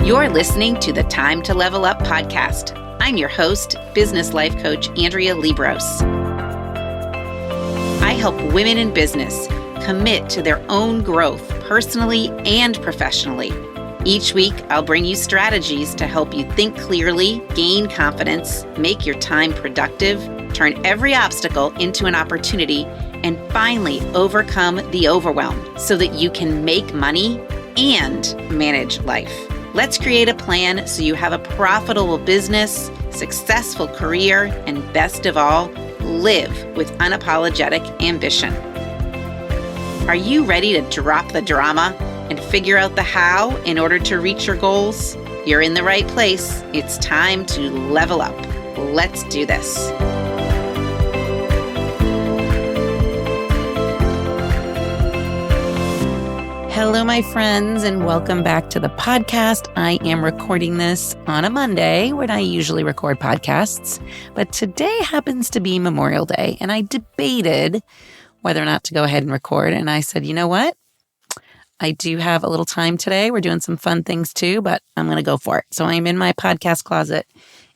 You're listening to the Time to Level Up podcast. I'm your host, business life coach Andrea Liebross. I help women in business commit to their own growth personally and professionally. Each week, I'll bring you strategies to help you think clearly, gain confidence, make your time productive, turn every obstacle into an opportunity, and finally overcome the overwhelm so that you can make money and manage life. Let's create a plan so you have a profitable business, successful career, and best of all, live with unapologetic ambition. Are you ready to drop the drama and figure out the how in order to reach your goals? You're in the right place. It's time to level up. Let's do this. Hello, my friends, and welcome back to the podcast. I am recording this on a Monday when I usually record podcasts, but today happens to be Memorial Day, and I debated whether or not to go ahead and record, and I said, you know what? I do have a little time today. We're doing some fun things too, but I'm going to go for it. So I'm in my podcast closet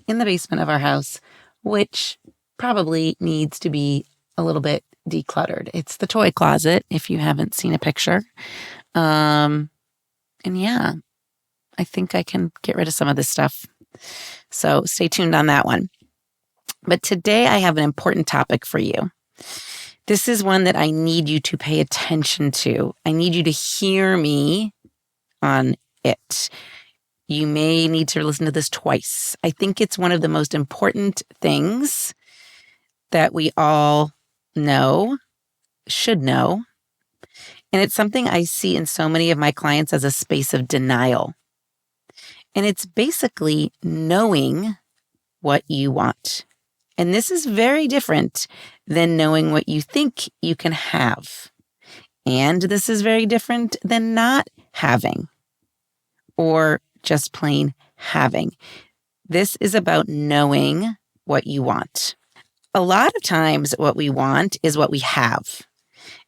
in the basement of our house, which probably needs to be a little bit decluttered. It's the toy closet, if you haven't seen a picture. And yeah, I think I can get rid of some of this stuff. So stay tuned on that one. But today I have an important topic for you. This is one that I need you to pay attention to. I need you to hear me on it. You may need to listen to this twice. I think it's one of the most important things that we all know, should know. And it's something I see in so many of my clients as a space of denial. And it's basically knowing what you want. And this is very different than knowing what you think you can have. And this is very different than not having or just plain having. This is about knowing what you want. A lot of times what we want is what we have.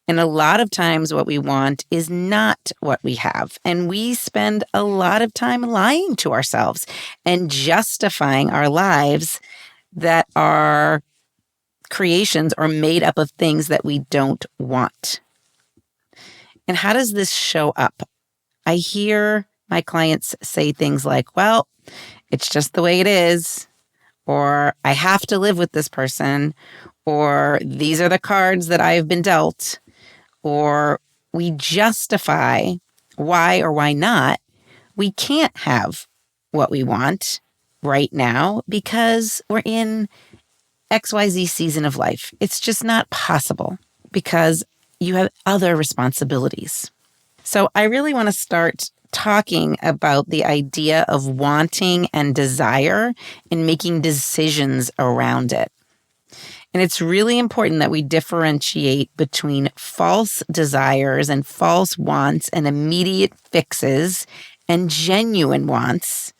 And a lot of times what we want is not what we have. And we spend a lot of time lying to ourselves and justifying our lives that our creations are made up of things that we don't want. And how does this show up? I hear my clients say things like, well, it's just the way it is, or I have to live with this person, or these are the cards that I've been dealt. Or we justify why or why not we can't have what we want right now because we're in XYZ season of life. It's just not possible because you have other responsibilities. So I really want to start talking about the idea of wanting and desire and making decisions around it. And it's really important that we differentiate between false desires and false wants and immediate fixes and genuine wants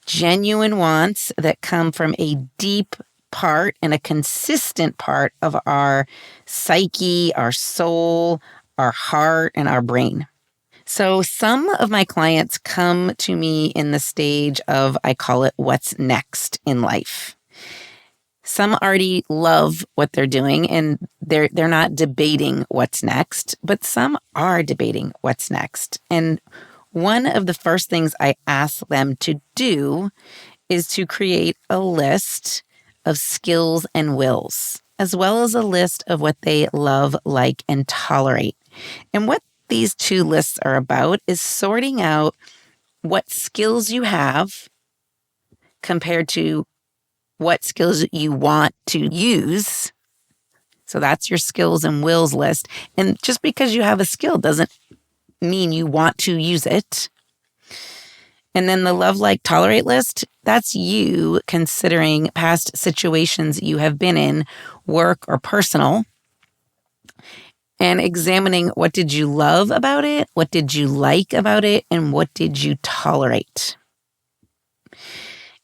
that come from a deep part and a consistent part of our psyche, our soul, our heart, and our brain. So some of my clients come to me in the stage of, I call it, what's next in life. Some already love what they're doing and they're not debating what's next, but some are debating what's next. And one of the first things I ask them to do is to create a list of skills and wills, as well as a list of what they love, like, and tolerate. And what these two lists are about is sorting out what skills you have compared to what skills you want to use. So that's your skills and wills list. And just because you have a skill doesn't mean you want to use it. And then the love, like, tolerate list, that's you considering past situations you have been in, work or personal, and examining what did you love about it, what did you like about it, and what did you tolerate.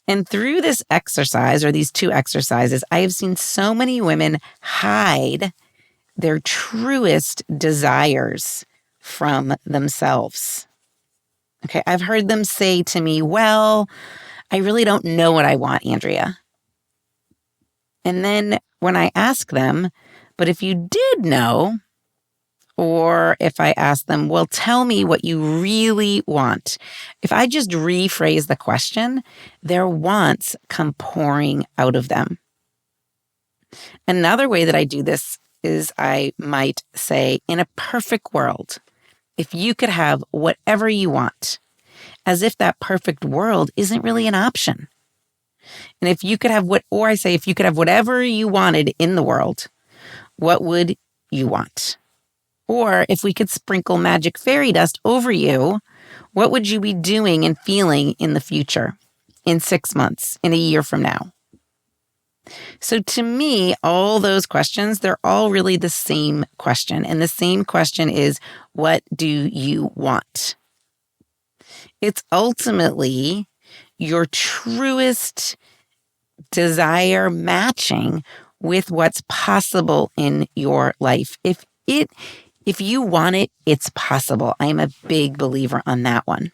And through this exercise, or these two exercises, I have seen so many women hide their truest desires from themselves. Okay, I've heard them say to me, well, I really don't know what I want, Andrea. And then when I ask them, but if you did know, or if I ask them, well, tell me what you really want. If I just rephrase the question, their wants come pouring out of them. Another way that I do this is I might say, in a perfect world, if you could have whatever you want, as if that perfect world isn't really an option. And if you could have if you could have whatever you wanted in the world, what would you want? Or if we could sprinkle magic fairy dust over you, what would you be doing and feeling in the future, in 6 months, in a year from now? So to me, all those questions, they're all really the same question. And the same question is, what do you want? It's ultimately your truest desire matching with what's possible in your life. If you want it, it's possible. I am a big believer on that one.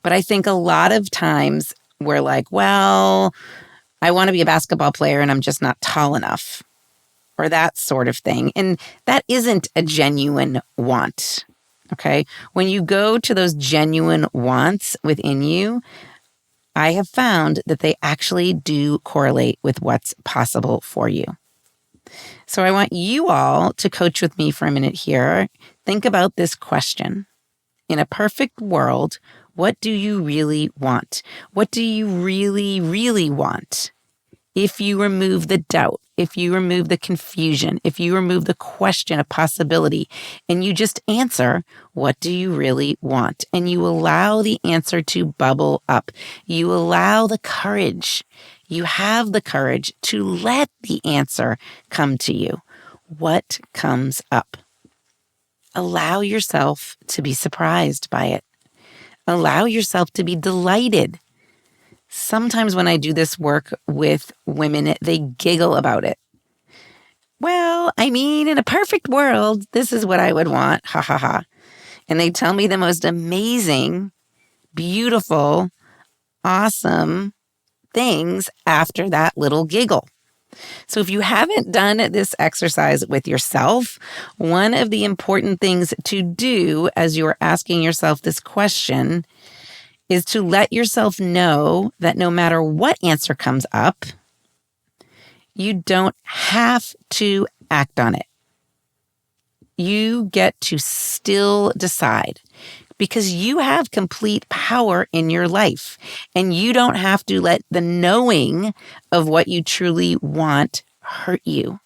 But I think a lot of times we're like, well, I want to be a basketball player and I'm just not tall enough, or that sort of thing. And that isn't a genuine want. Okay. When you go to those genuine wants within you, I have found that they actually do correlate with what's possible for you. So I want you all to coach with me for a minute here. Think about this question. In a perfect world, what do you really want? What do you really, really want? If you remove the doubt, if you remove the confusion, if you remove the question of possibility, and you just answer, what do you really want? And you allow the answer to bubble up. You allow the courage. You have the courage to let the answer come to you. What comes up? Allow yourself to be surprised by it. Allow yourself to be delighted. Sometimes when I do this work with women, they giggle about it. Well, I mean, in a perfect world, this is what I would want. Ha ha ha. And they tell me the most amazing, beautiful, awesome things after that little giggle. So if you haven't done this exercise with yourself, one of the important things to do as you're asking yourself this question is to let yourself know that no matter what answer comes up, you don't have to act on it. You get to still decide because you have complete power in your life and you don't have to let the knowing of what you truly want hurt you.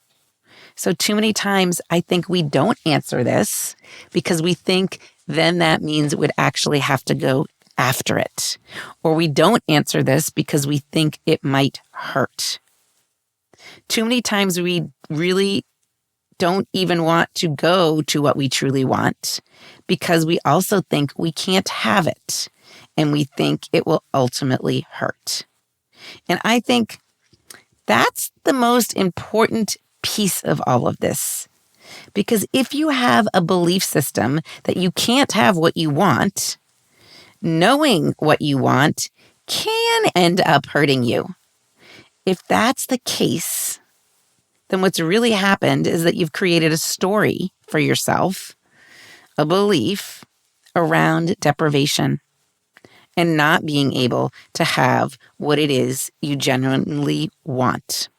So too many times I think we don't answer this because we think then that means we'd actually have to go after it. Or we don't answer this because we think it might hurt. Too many times we really don't even want to go to what we truly want because we also think we can't have it and we think it will ultimately hurt. And I think that's the most important piece of all of this. Because if you have a belief system that you can't have what you want, knowing what you want can end up hurting you. If that's the case, then what's really happened is that you've created a story for yourself, a belief around deprivation and not being able to have what it is you genuinely want.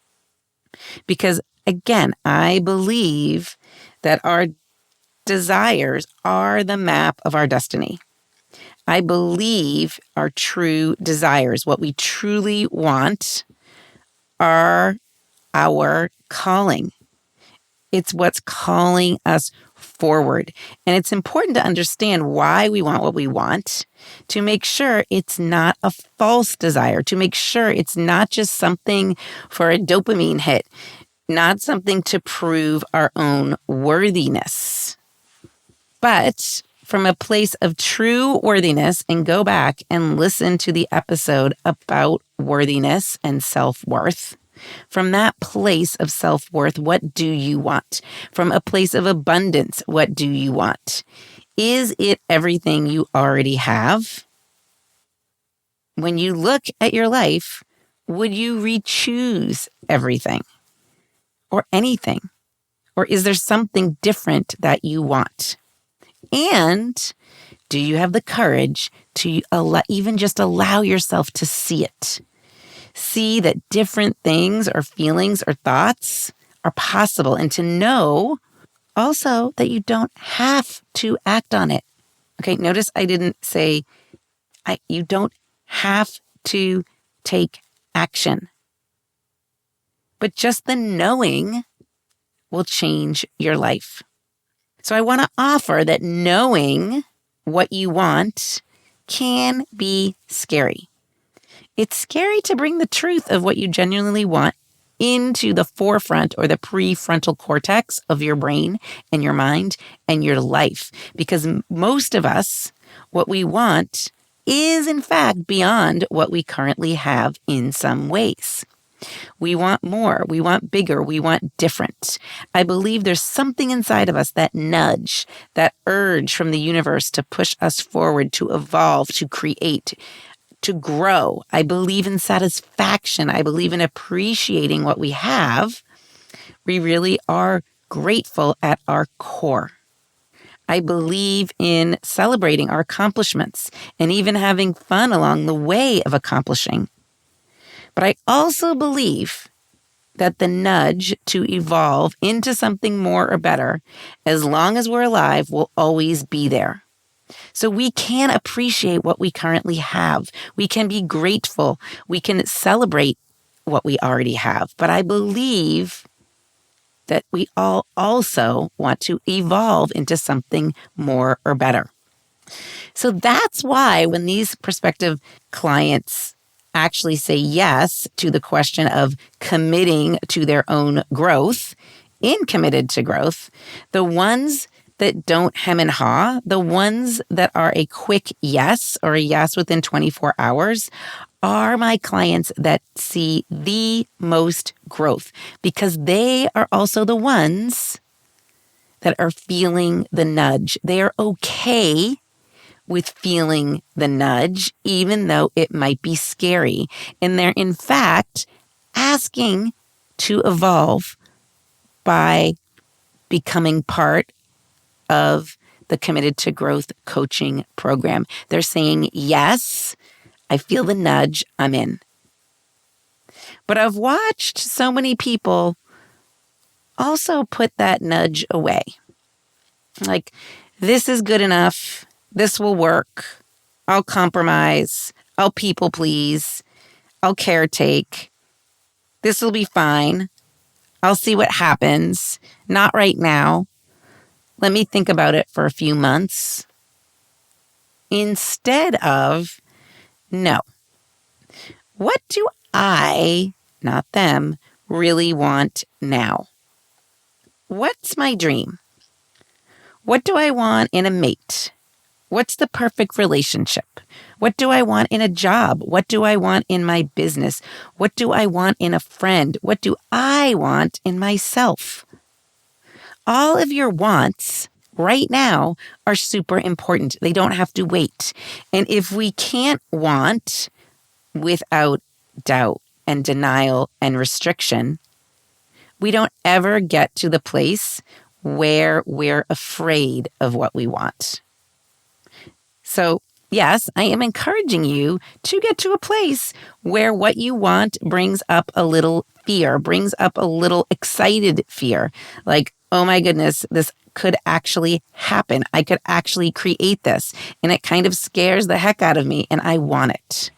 Because again, I believe that our desires are the map of our destiny. I believe our true desires, what we truly want, are our calling. It's what's calling us forward. And it's important to understand why we want what we want, to make sure it's not a false desire, to make sure it's not just something for a dopamine hit, not something to prove our own worthiness, but from a place of true worthiness. And go back and listen to the episode about worthiness and self-worth. From that place of self-worth, what do you want? From a place of abundance, what do you want? Is it everything you already have? When you look at your life, would you re-choose everything or anything? Or is there something different that you want? And do you have the courage to even just allow yourself to see it? See that different things or feelings or thoughts are possible, and to know also that you don't have to act on it. Okay, notice I didn't say you don't have to take action. But just the knowing will change your life. So I want to offer that knowing what you want can be scary. It's scary to bring the truth of what you genuinely want into the forefront or the prefrontal cortex of your brain and your mind and your life. Because most of us, what we want is in fact beyond what we currently have in some ways. We want more, we want bigger, we want different. I believe there's something inside of us, that nudge, that urge from the universe to push us forward, to evolve, to create, to grow. I believe in satisfaction. I believe in appreciating what we have. We really are grateful at our core. I believe in celebrating our accomplishments and even having fun along the way of accomplishing. But I also believe that the nudge to evolve into something more or better, as long as we're alive, will always be there. So we can appreciate what we currently have. We can be grateful. We can celebrate what we already have. But I believe that we all also want to evolve into something more or better. So that's why when these prospective clients actually say yes to the question of committing to their own growth, in Committed to Growth, the ones that don't hem and haw, the ones that are a quick yes or a yes within 24 hours, are my clients that see the most growth, because they are also the ones that are feeling the nudge. They are okay with feeling the nudge, even though it might be scary. And they're, in fact, asking to evolve by becoming part of the Committed to Growth coaching program. They're saying, yes, I feel the nudge, I'm in. But I've watched so many people also put that nudge away. Like, this is good enough. This will work. I'll compromise. I'll people please. I'll caretake. This will be fine. I'll see what happens. Not right now. Let me think about it for a few months. Instead of, no. What do I, not them, really want now? What's my dream? What do I want in a mate? What's the perfect relationship? What do I want in a job? What do I want in my business? What do I want in a friend? What do I want in myself? All of your wants right now are super important. They don't have to wait. And if we can't want without doubt and denial and restriction, we don't ever get to the place where we're afraid of what we want. So, yes, I am encouraging you to get to a place where what you want brings up a little fear, brings up a little excited fear. Like, oh my goodness, this could actually happen. I could actually create this. And it kind of scares the heck out of me, and I want it.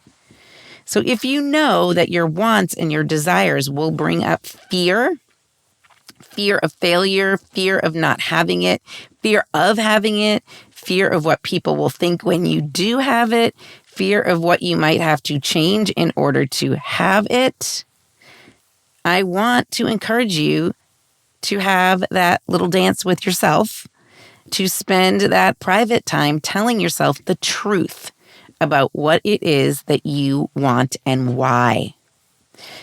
So if you know that your wants and your desires will bring up fear of failure, fear of not having it, fear of having it, fear of what people will think when you do have it, fear of what you might have to change in order to have it, I want to encourage you to have that little dance with yourself, to spend that private time telling yourself the truth about what it is that you want and why.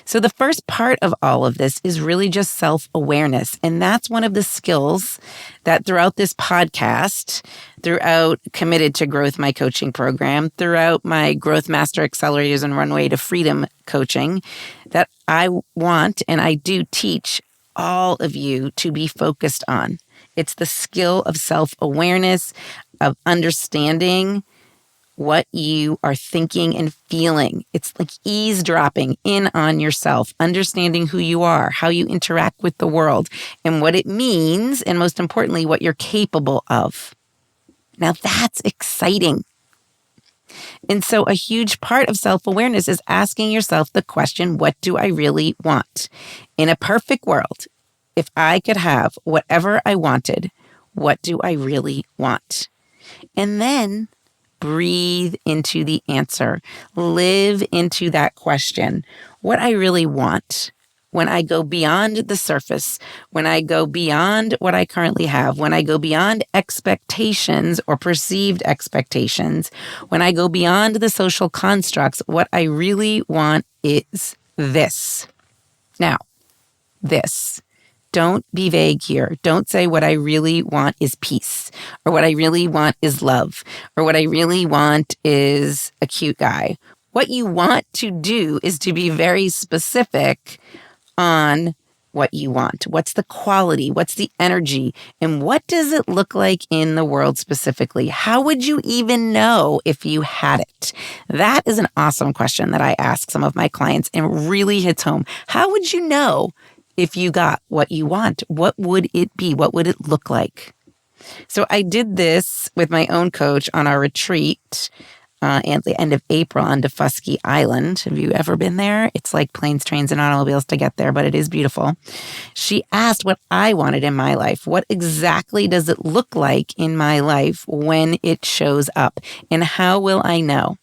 So the first part of all of this is really just self-awareness. And that's one of the skills that throughout this podcast, throughout Committed to Growth, my coaching program, throughout my Growth Master Accelerators and Runway to Freedom coaching, that I want and I do teach all of you to be focused on. It's the skill of self-awareness, of understanding what you are thinking and feeling. It's like eavesdropping in on yourself, understanding who you are, how you interact with the world, and what it means, and most importantly, what you're capable of. Now that's exciting. And so a huge part of self-awareness is asking yourself the question, what do I really want? In a perfect world, if I could have whatever I wanted, what do I really want? And then breathe into the answer. Live into that question. What I really want when I go beyond the surface, when I go beyond what I currently have, when I go beyond expectations or perceived expectations, when I go beyond the social constructs, what I really want is this. Now, this. Don't be vague here. Don't say what I really want is peace, or what I really want is love, or what I really want is a cute guy. What you want to do is to be very specific on what you want. What's the quality? What's the energy? And what does it look like in the world specifically? How would you even know if you had it? That is an awesome question that I ask some of my clients and really hits home. How would you know if you got what you want? What would it be? What would it look like? So I did this with my own coach on our retreat at the end of April on Defusky Island. Have you ever been there? It's like planes, trains, and automobiles to get there, but it is beautiful. She asked what I wanted in my life. What exactly does it look like in my life when it shows up? And how will I know?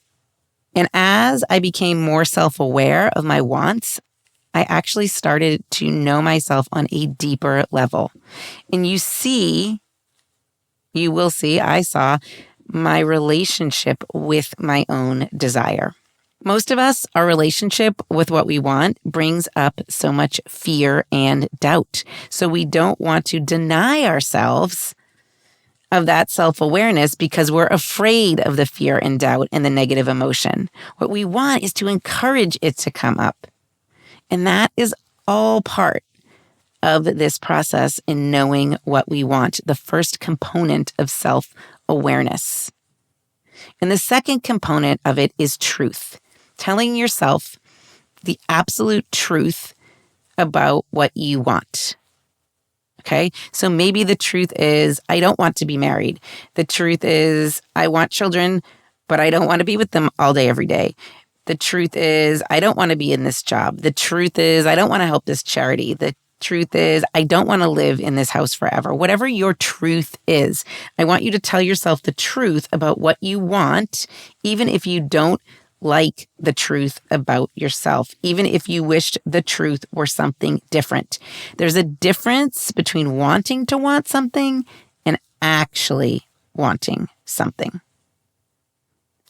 And as I became more self-aware of my wants, I actually started to know myself on a deeper level. And I saw my relationship with my own desire. Most of us, our relationship with what we want brings up so much fear and doubt. So we don't want to deny ourselves of that self-awareness because we're afraid of the fear and doubt and the negative emotion. What we want is to encourage it to come up. And that is all part of this process in knowing what we want, the first component of self-awareness. And the second component of it is truth, telling yourself the absolute truth about what you want. Okay, so maybe the truth is, I don't want to be married. The truth is, I want children, but I don't want to be with them all day, every day. The truth is, I don't want to be in this job. The truth is, I don't want to help this charity. The truth is, I don't want to live in this house forever. Whatever your truth is, I want you to tell yourself the truth about what you want, even if you don't like the truth about yourself, even if you wished the truth were something different. There's a difference between wanting to want something and actually wanting something.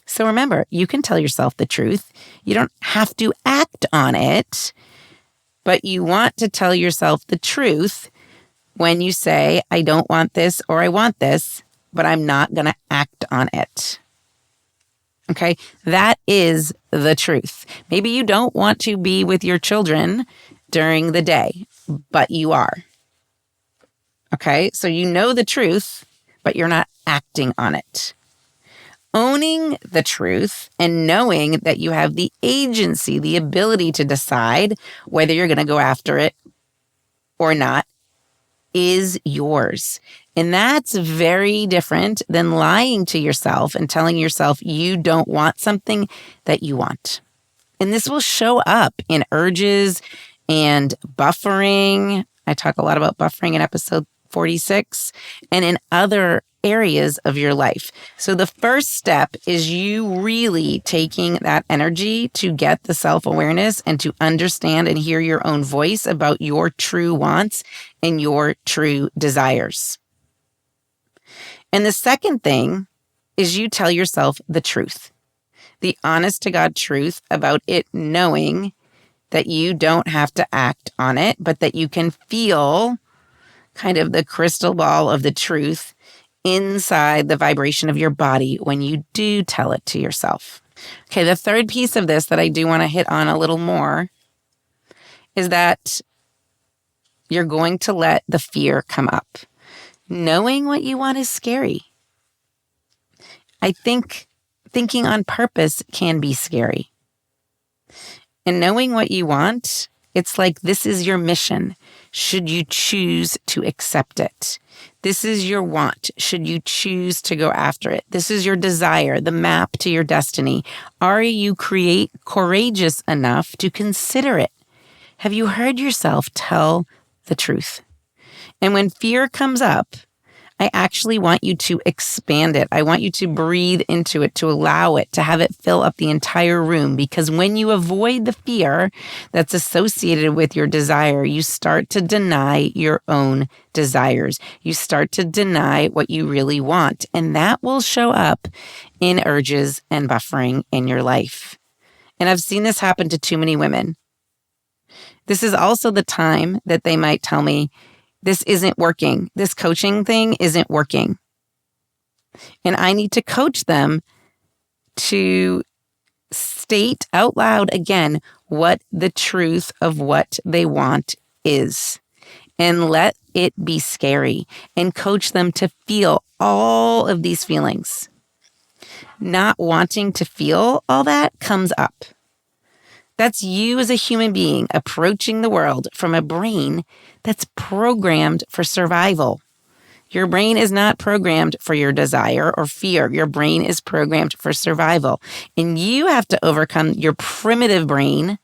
So remember, you can tell yourself the truth. You don't have to act on it, but you want to tell yourself the truth when you say, I don't want this or I want this, but I'm not going to act on it. Okay, that is the truth. Maybe you don't want to be with your children during the day, but you are. Okay, so you know the truth, but you're not acting on it. Owning the truth and knowing that you have the agency, the ability to decide whether you're going to go after it or not is yours. And that's very different than lying to yourself and telling yourself you don't want something that you want. And this will show up in urges and buffering. I talk a lot about buffering in episode 46 and in other areas of your life. So the first step is you really taking that energy to get the self-awareness and to understand and hear your own voice about your true wants and your true desires. And the second thing is you tell yourself the truth, the honest to God truth about it, knowing that you don't have to act on it, but that you can feel kind of the crystal ball of the truth inside the vibration of your body when you do tell it to yourself. Okay, the third piece of this that I do want to hit on a little more is that you're going to let the fear come up. Knowing what you want is scary. I think thinking on purpose can be scary. And knowing what you want, it's like this is your mission, should you choose to accept it. This is your want, should you choose to go after it. This is your desire, the map to your destiny. Are you courageous enough to consider it? Have you heard yourself tell the truth? And when fear comes up, I actually want you to expand it. I want you to breathe into it, to allow it, to have it fill up the entire room. Because when you avoid the fear that's associated with your desire, you start to deny your own desires. You start to deny what you really want. And that will show up in urges and buffering in your life. And I've seen this happen to too many women. This is also the time that they might tell me, this isn't working. This coaching thing isn't working. And I need to coach them to state out loud again what the truth of what they want is. And let it be scary. And coach them to feel all of these feelings. Not wanting to feel all that comes up. That's you as a human being approaching the world from a brain that's programmed for survival. Your brain is not programmed for your desire or fear. Your brain is programmed for survival. And you have to overcome your primitive brain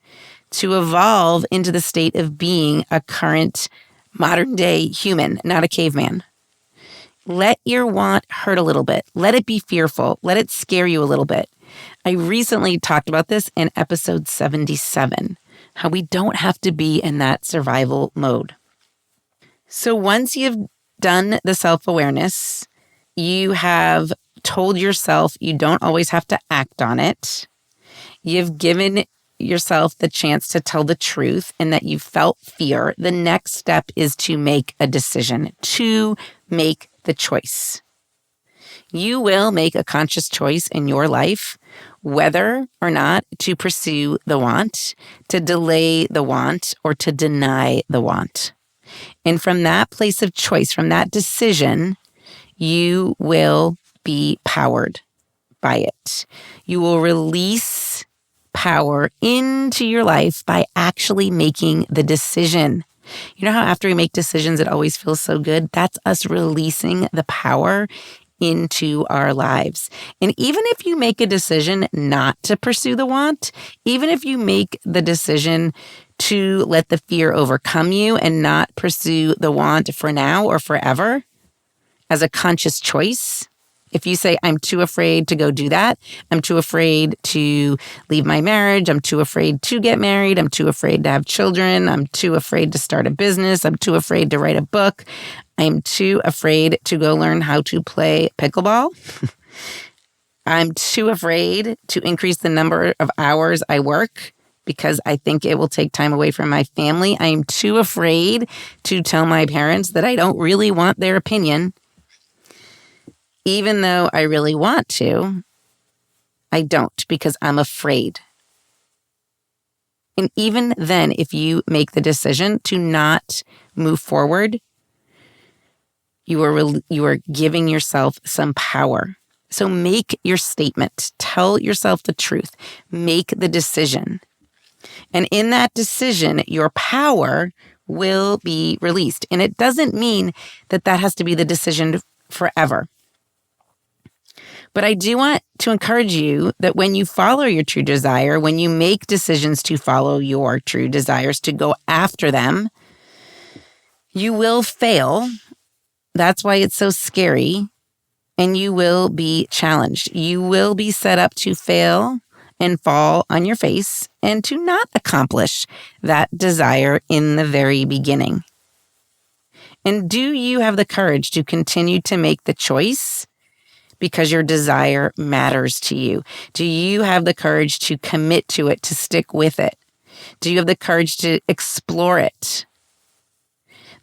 to evolve into the state of being a current modern day human, not a caveman. Let your want hurt a little bit. Let it be fearful. Let it scare you a little bit. I recently talked about this in episode 77, how we don't have to be in that survival mode. So once you've done the self-awareness, you have told yourself you don't always have to act on it. You've given yourself the chance to tell the truth and that you felt fear. The next step is to make a decision, to make the choice. You will make a conscious choice in your life, whether or not to pursue the want, to delay the want, or to deny the want. And from that place of choice, from that decision, you will be powered by it. You will release power into your life by actually making the decision. You know how after we make decisions, it always feels so good? That's us releasing the power into our lives. And even if you make a decision not to pursue the want, even if you make the decision to let the fear overcome you and not pursue the want for now or forever as a conscious choice, if you say, I'm too afraid to go do that, I'm too afraid to leave my marriage, I'm too afraid to get married, I'm too afraid to have children, I'm too afraid to start a business, I'm too afraid to write a book, I'm too afraid to go learn how to play pickleball, I'm too afraid to increase the number of hours I work because I think it will take time away from my family, I am too afraid to tell my parents that I don't really want their opinion. Even though I really want to, I don't because I'm afraid. And even then, if you make the decision to not move forward, you are giving yourself some power. So make your statement. Tell yourself the truth. Make the decision. And in that decision, your power will be released. And it doesn't mean that that has to be the decision forever. But I do want to encourage you that when you follow your true desire, when you make decisions to follow your true desires, to go after them, you will fail. That's why it's so scary. And you will be challenged. You will be set up to fail and fall on your face and to not accomplish that desire in the very beginning. And do you have the courage to continue to make the choice because your desire matters to you? Do you have the courage to commit to it, to stick with it? Do you have the courage to explore it?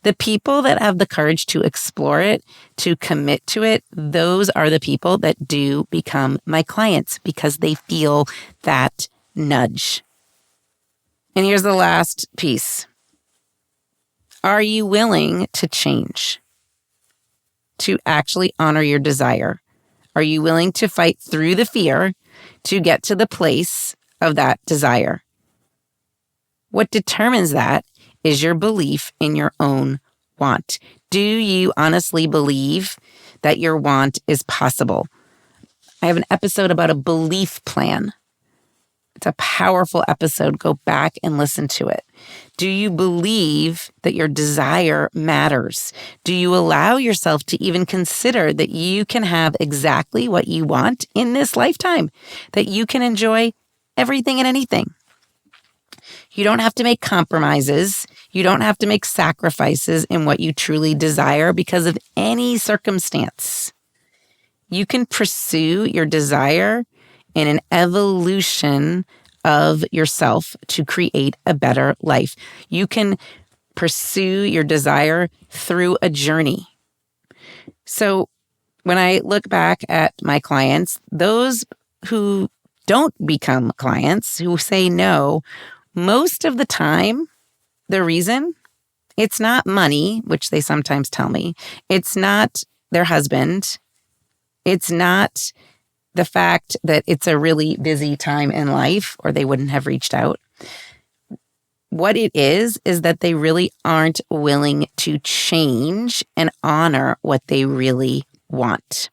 The people that have the courage to explore it, to commit to it, those are the people that do become my clients because they feel that nudge. And here's the last piece. Are you willing to change? To actually honor your desire? Are you willing to fight through the fear to get to the place of that desire? What determines that is your belief in your own want. Do you honestly believe that your want is possible? I have an episode about a belief plan. It's a powerful episode. Go back and listen to it. Do you believe that your desire matters? Do you allow yourself to even consider that you can have exactly what you want in this lifetime? That you can enjoy everything and anything? You don't have to make compromises. You don't have to make sacrifices in what you truly desire because of any circumstance. You can pursue your desire in an evolution of yourself to create a better life. You can pursue your desire through a journey. So when I look back at my clients, those who don't become clients, who say no, most of the time, the reason, it's not money, which they sometimes tell me. It's not their husband. It's not the fact that it's a really busy time in life, or they wouldn't have reached out. What it is that they really aren't willing to change and honor what they really want.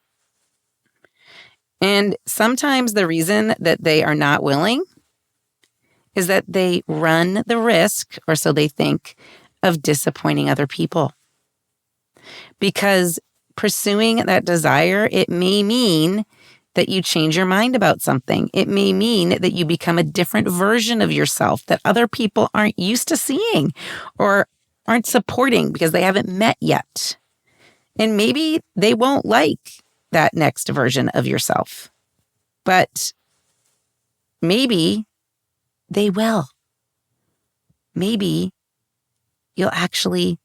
And sometimes the reason that they are not willing is that they run the risk, or so they think, of disappointing other people. Because pursuing that desire, it may mean that you change your mind about something. It may mean that you become a different version of yourself that other people aren't used to seeing or aren't supporting because they haven't met yet. And maybe they won't like that next version of yourself. But maybe they will. Maybe you'll actually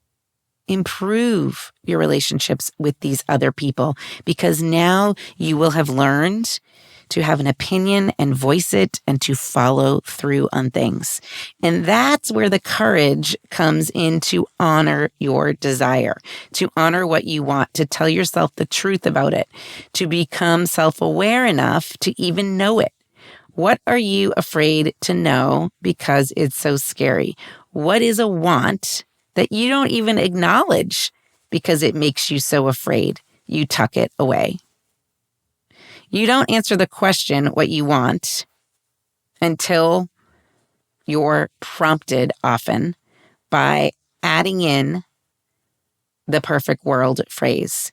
improve your relationships with these other people because now you will have learned to have an opinion and voice it and to follow through on things. And that's where the courage comes in to honor your desire, to honor what you want, to tell yourself the truth about it, to become self-aware enough to even know it. What are you afraid to know because it's so scary? What is a want that you don't even acknowledge because it makes you so afraid? You tuck it away. You don't answer the question what you want until you're prompted often by adding in the perfect world phrase.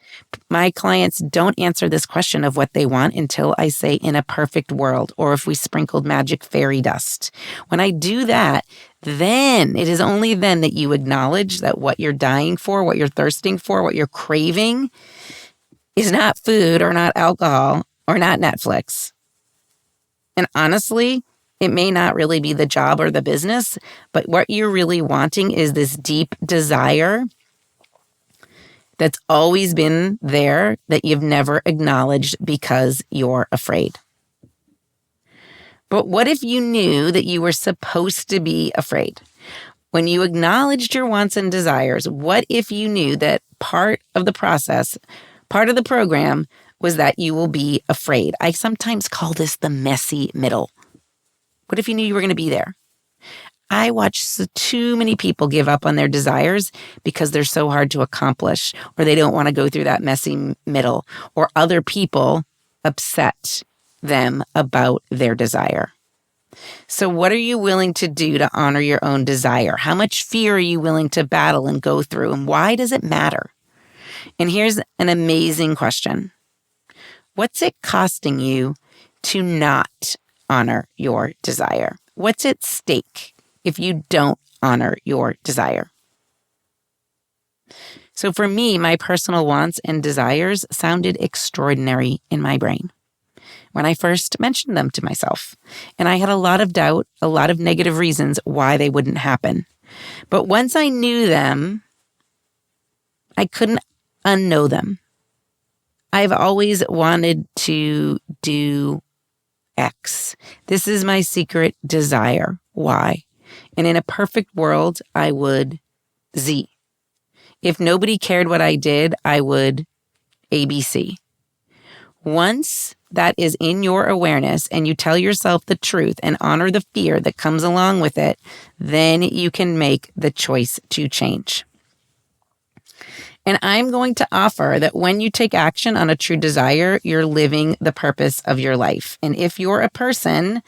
My clients don't answer this question of what they want until I say in a perfect world, or if we sprinkled magic fairy dust. When I do that, then it is only then that you acknowledge that what you're dying for, what you're thirsting for, what you're craving is not food or not alcohol or not Netflix. And honestly, it may not really be the job or the business, but what you're really wanting is this deep desire that's always been there that you've never acknowledged because you're afraid. But what if you knew that you were supposed to be afraid? When you acknowledged your wants and desires, what if you knew that part of the process, part of the program was that you will be afraid? I sometimes call this the messy middle. What if you knew you were going to be there? I watch too many people give up on their desires because they're so hard to accomplish, or they don't want to go through that messy middle, or other people upset them about their desire. So what are you willing to do to honor your own desire? How much fear are you willing to battle and go through? And why does it matter? And here's an amazing question. What's it costing you to not honor your desire? What's at stake if you don't honor your desire? So for me, my personal wants and desires sounded extraordinary in my brain. when I first mentioned them to myself. And I had a lot of doubt, a lot of negative reasons why they wouldn't happen. But once I knew them, I couldn't unknow them. I've always wanted to do X. This is my secret desire, Y. And in a perfect world, I would Z. If nobody cared what I did, I would ABC. Once that is in your awareness and you tell yourself the truth and honor the fear that comes along with it, then you can make the choice to change. And I'm going to offer that when you take action on a true desire, you're living the purpose of your life. And if you're a person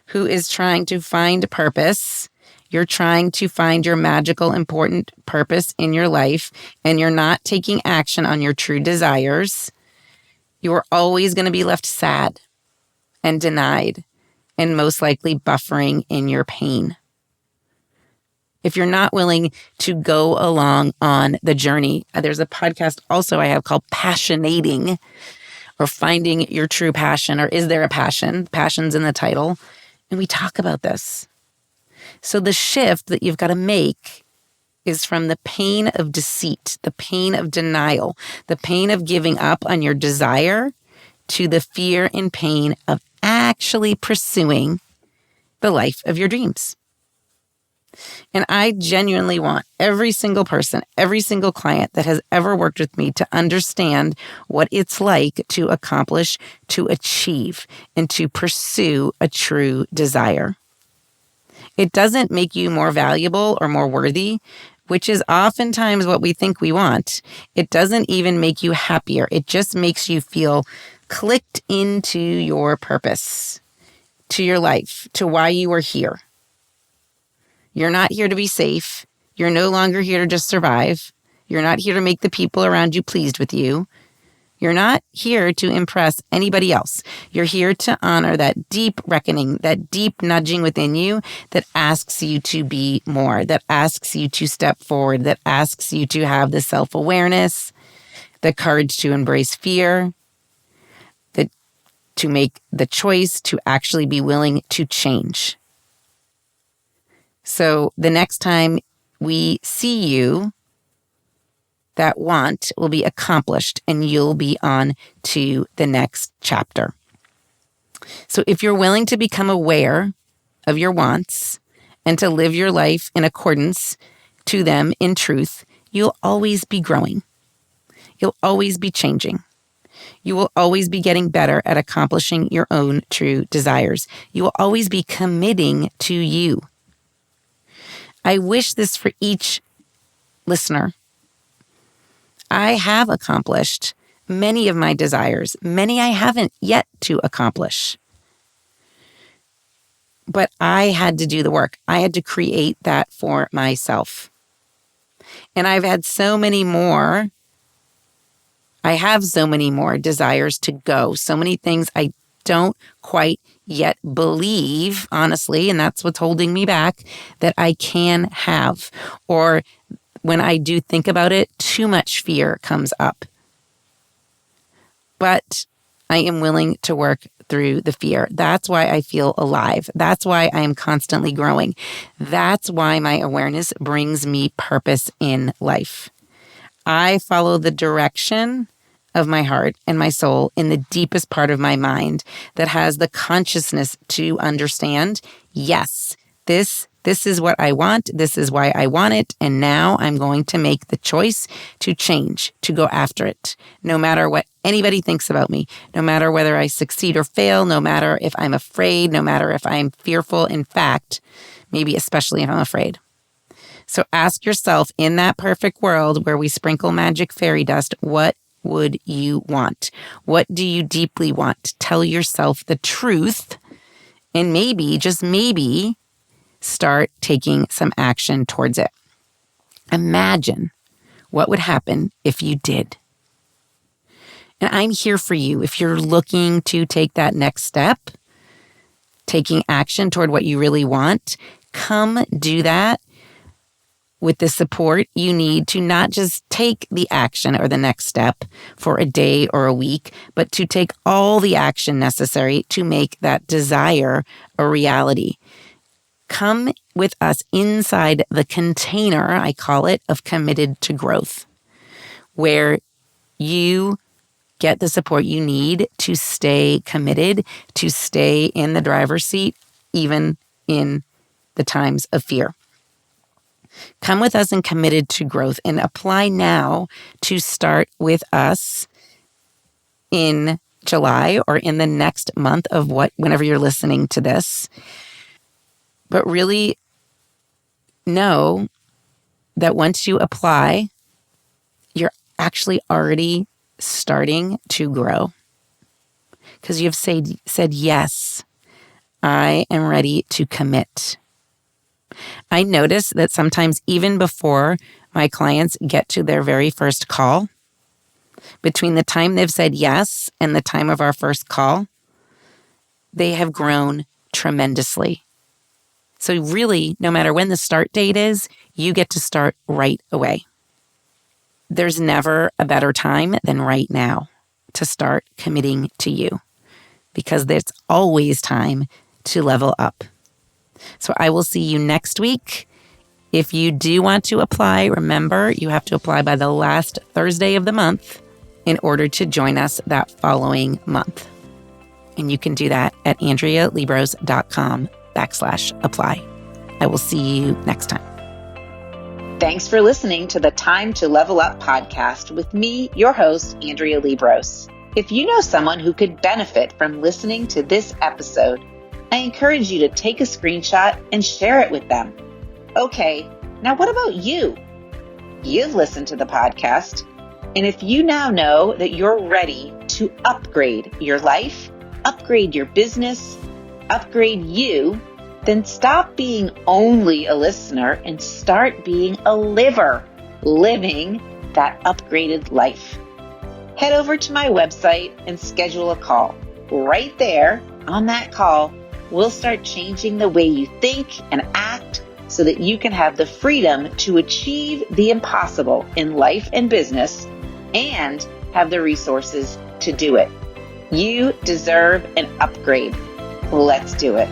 who is trying to find purpose, you're trying to find your magical, important purpose in your life, and you're not taking action on your true desires, you're always going to be left sad and denied and most likely buffering in your pain. If you're not willing to go along on the journey, there's a podcast also I have called Passionating, or Finding Your True Passion, or Is There a Passion? Passion's in the title. And we talk about this. So the shift that you've got to make is from the pain of deceit, the pain of denial, the pain of giving up on your desire, to the fear and pain of actually pursuing the life of your dreams. And I genuinely want every single person, every single client that has ever worked with me to understand what it's like to accomplish, to achieve, and to pursue a true desire. It doesn't make you more valuable or more worthy, which is oftentimes what we think we want. It doesn't even make you happier. It just makes you feel clicked into your purpose, to your life, to why you are here. You're not here to be safe. You're no longer here to just survive. You're not here to make the people around you pleased with you. You're not here to impress anybody else. You're here to honor that deep reckoning, that deep nudging within you that asks you to be more, that asks you to step forward, that asks you to have the self-awareness, the courage to embrace fear, to make the choice to actually be willing to change. So the next time we see you, that want will be accomplished and you'll be on to the next chapter. So if you're willing to become aware of your wants and to live your life in accordance to them in truth, you'll always be growing. You'll always be changing. You will always be getting better at accomplishing your own true desires. You will always be committing to you. I wish this for each listener. I have accomplished many of my desires. Many I haven't yet to accomplish. But I had to do the work. I had to create that for myself. And I've had so many more. I have so many more desires to go. So many things I don't quite yet believe, honestly, and that's what's holding me back, that I can have. Or when I do think about it, too much fear comes up. But I am willing to work through the fear. That's why I feel alive. That's why I am constantly growing. That's why my awareness brings me purpose in life. I follow the direction of my heart and my soul in the deepest part of my mind that has the consciousness to understand, yes, this is what I want. This is why I want it. And now I'm going to make the choice to change, to go after it. No matter what anybody thinks about me, no matter whether I succeed or fail, no matter if I'm afraid, no matter if I'm fearful. In fact, maybe especially if I'm afraid. So ask yourself, in that perfect world where we sprinkle magic fairy dust, what would you want? What do you deeply want? Tell yourself the truth, and maybe, just maybe, start taking some action towards it. Imagine what would happen if you did. And I'm here for you. If you're looking to take that next step, taking action toward what you really want, come do that with the support you need to not just take the action or the next step for a day or a week, but to take all the action necessary to make that desire a reality. Come with us inside the container, I call it, of committed to growth, where you get the support you need to stay committed, to stay in the driver's seat, even in the times of fear. Come with us and committed to growth, and apply now to start with us in July or in the next month of whenever you're listening to this. But really know that once you apply, you're actually already starting to grow, because you've said, yes, I am ready to commit. I notice that sometimes even before my clients get to their very first call, between the time they've said yes and the time of our first call, they have grown tremendously. So really, no matter when the start date is, you get to start right away. There's never a better time than right now to start committing to you, because there's always time to level up. So I will see you next week. If you do want to apply, remember you have to apply by the last Thursday of the month in order to join us that following month. And you can do that at andrealiebross.com/apply. I will see you next time. Thanks for listening to the Time to Level Up podcast with me, your host, Andrea Liebross. If you know someone who could benefit from listening to this episode, I encourage you to take a screenshot and share it with them. Okay, now what about you? You've listened to the podcast, and if you now know that you're ready to upgrade your life, upgrade your business, upgrade you, then stop being only a listener and start being a liver, living that upgraded life. Head over to my website and schedule a call. Right there on that call, we'll start changing the way you think and act so that you can have the freedom to achieve the impossible in life and business and have the resources to do it. You deserve an upgrade. Let's do it.